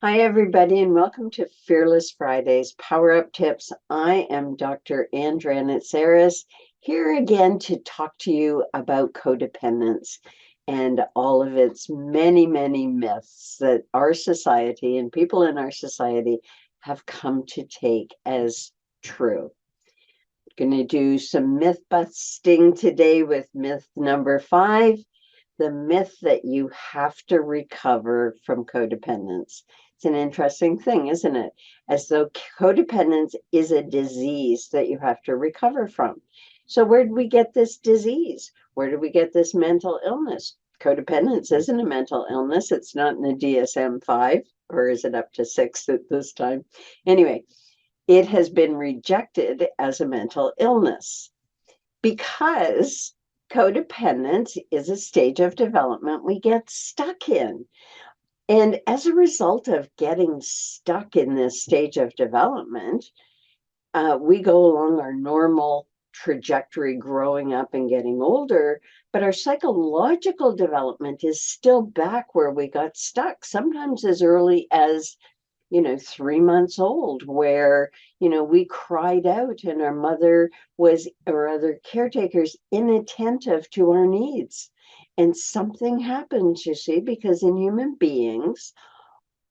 Hi, everybody, and welcome to Fearless Fridays Power Up Tips. I am Dr. Dranitsaris, here again to talk to you about codependence and all of its many, many myths that our society and people in our society have come to take as true. Going to do some myth busting today with myth number 5, the myth that you have to recover from codependence. It's an interesting thing, isn't it? As though codependence is a disease that you have to recover from. So where did we get this disease? Where did we get this mental illness? Codependence isn't a mental illness. It's not in the DSM-5, or is it up to 6 at this time? Anyway, it has been rejected as a mental illness because codependence is a stage of development we get stuck in. And as a result of getting stuck in this stage of development, we go along our normal trajectory growing up and getting older, but our psychological development is still back where we got stuck, sometimes as early as 3 months old, where, we cried out and our mother was, or other caretakers, inattentive to our needs. And something happens, you see, because in human beings,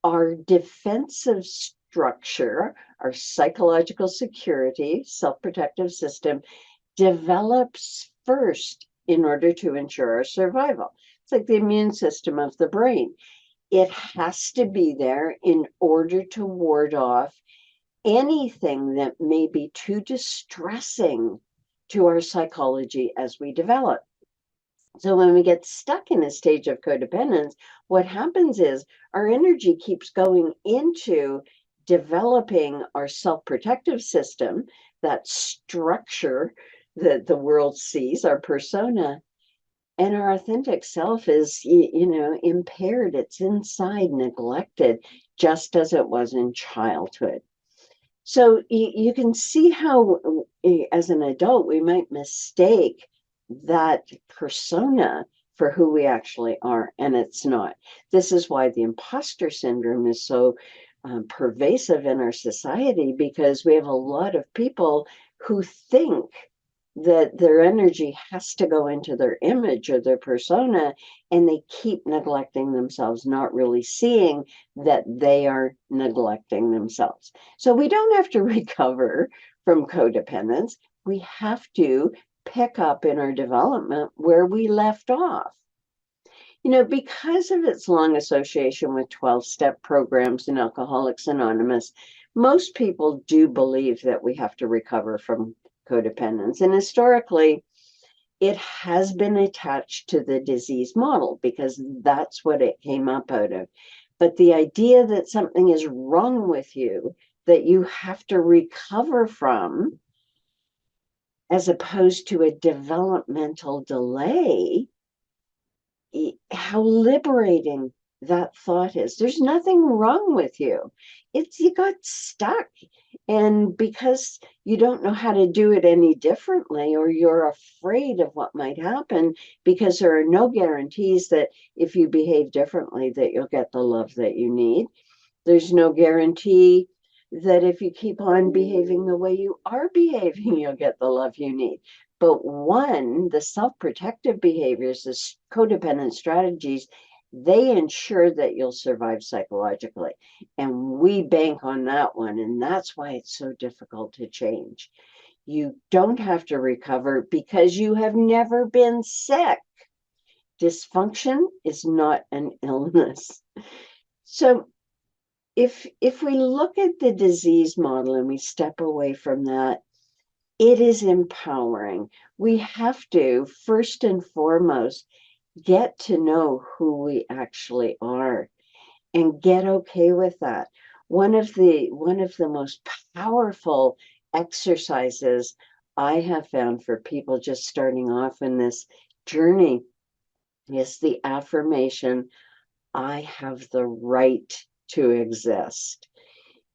our defensive structure, our psychological security, self-protective system develops first in order to ensure our survival. It's like the immune system of the brain. It has to be there in order to ward off anything that may be too distressing to our psychology as we develop. So when we get stuck in a stage of codependence, what happens is our energy keeps going into developing our self-protective system, that structure that the world sees, our persona, and our authentic self is, impaired. It's inside, neglected, just as it was in childhood. So you can see how, as an adult, we might mistake that persona for who we actually are, and it's not. This is why the imposter syndrome is so pervasive in our society, because we have a lot of people who think that their energy has to go into their image or their persona, and they keep neglecting themselves, not really seeing that they are neglecting themselves. So we don't have to recover from codependence. We have to pick up in our development where we left off. Because of its long association with 12-step programs in Alcoholics Anonymous, most people do believe that we have to recover from codependence. And historically, it has been attached to the disease model because that's what it came up out of. But the idea that something is wrong with you that you have to recover from, as opposed to a developmental delay, how liberating that thought is. There's nothing wrong with you. It's you got stuck. And because you don't know how to do it any differently, or you're afraid of what might happen, because there are no guarantees that if you behave differently that you'll get the love that you need. There's no guarantee that if you keep on behaving the way you are behaving, you'll get the love you need. But the self-protective behaviors, the codependent strategies, they ensure that you'll survive psychologically. And we bank on that one. And that's why it's so difficult to change. You don't have to recover because you have never been sick. Dysfunction is not an illness. So if we look at the disease model and we step away from that, it is empowering. We have to, first and foremost, get to know who we actually are and get okay with that. One of the most powerful exercises I have found for people just starting off in this journey is the affirmation, I have the right to exist.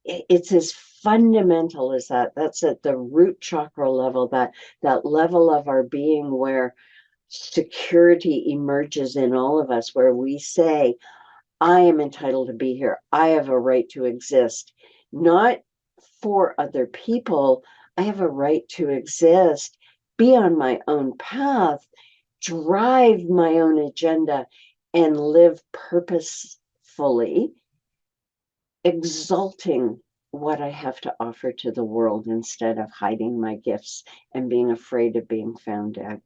It's as fundamental as that. That's at the root chakra level, that level of our being where security emerges in all of us, where we say, I am entitled to be here. I have a right to exist, not for other people. I have a right to exist, be on my own path, drive my own agenda, and live purposefully, exalting what I have to offer to the world instead of hiding my gifts and being afraid of being found out.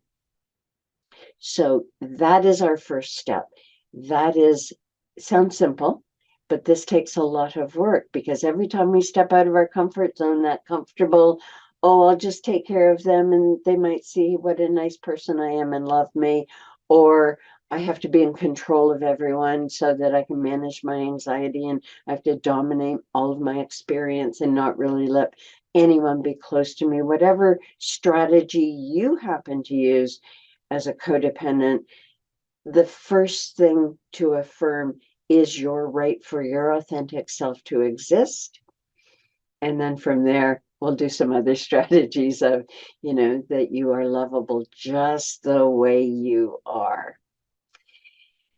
So that is our first step. That is, sounds simple, but this takes a lot of work, because every time we step out of our comfort zone, that comfortable, oh, I'll just take care of them and they might see what a nice person I am and love me, or I have to be in control of everyone so that I can manage my anxiety, and I have to dominate all of my experience and not really let anyone be close to me. Whatever strategy you happen to use as a codependent, the first thing to affirm is your right for your authentic self to exist. And then from there, we'll do some other strategies of, that you are lovable just the way you are.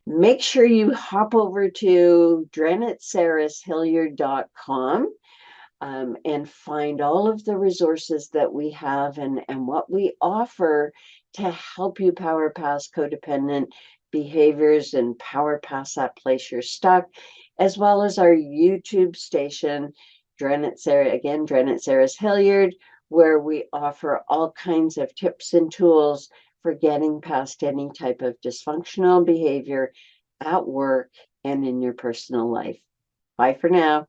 Make sure you hop over to Dranitsaris-Hilliard.com and find all of the resources that we have and what we offer to help you power past codependent behaviors and power past that place you're stuck, as well as our YouTube station, Dranitsaris-Hilliard, where we offer all kinds of tips and tools for getting past any type of dysfunctional behavior at work and in your personal life. Bye for now.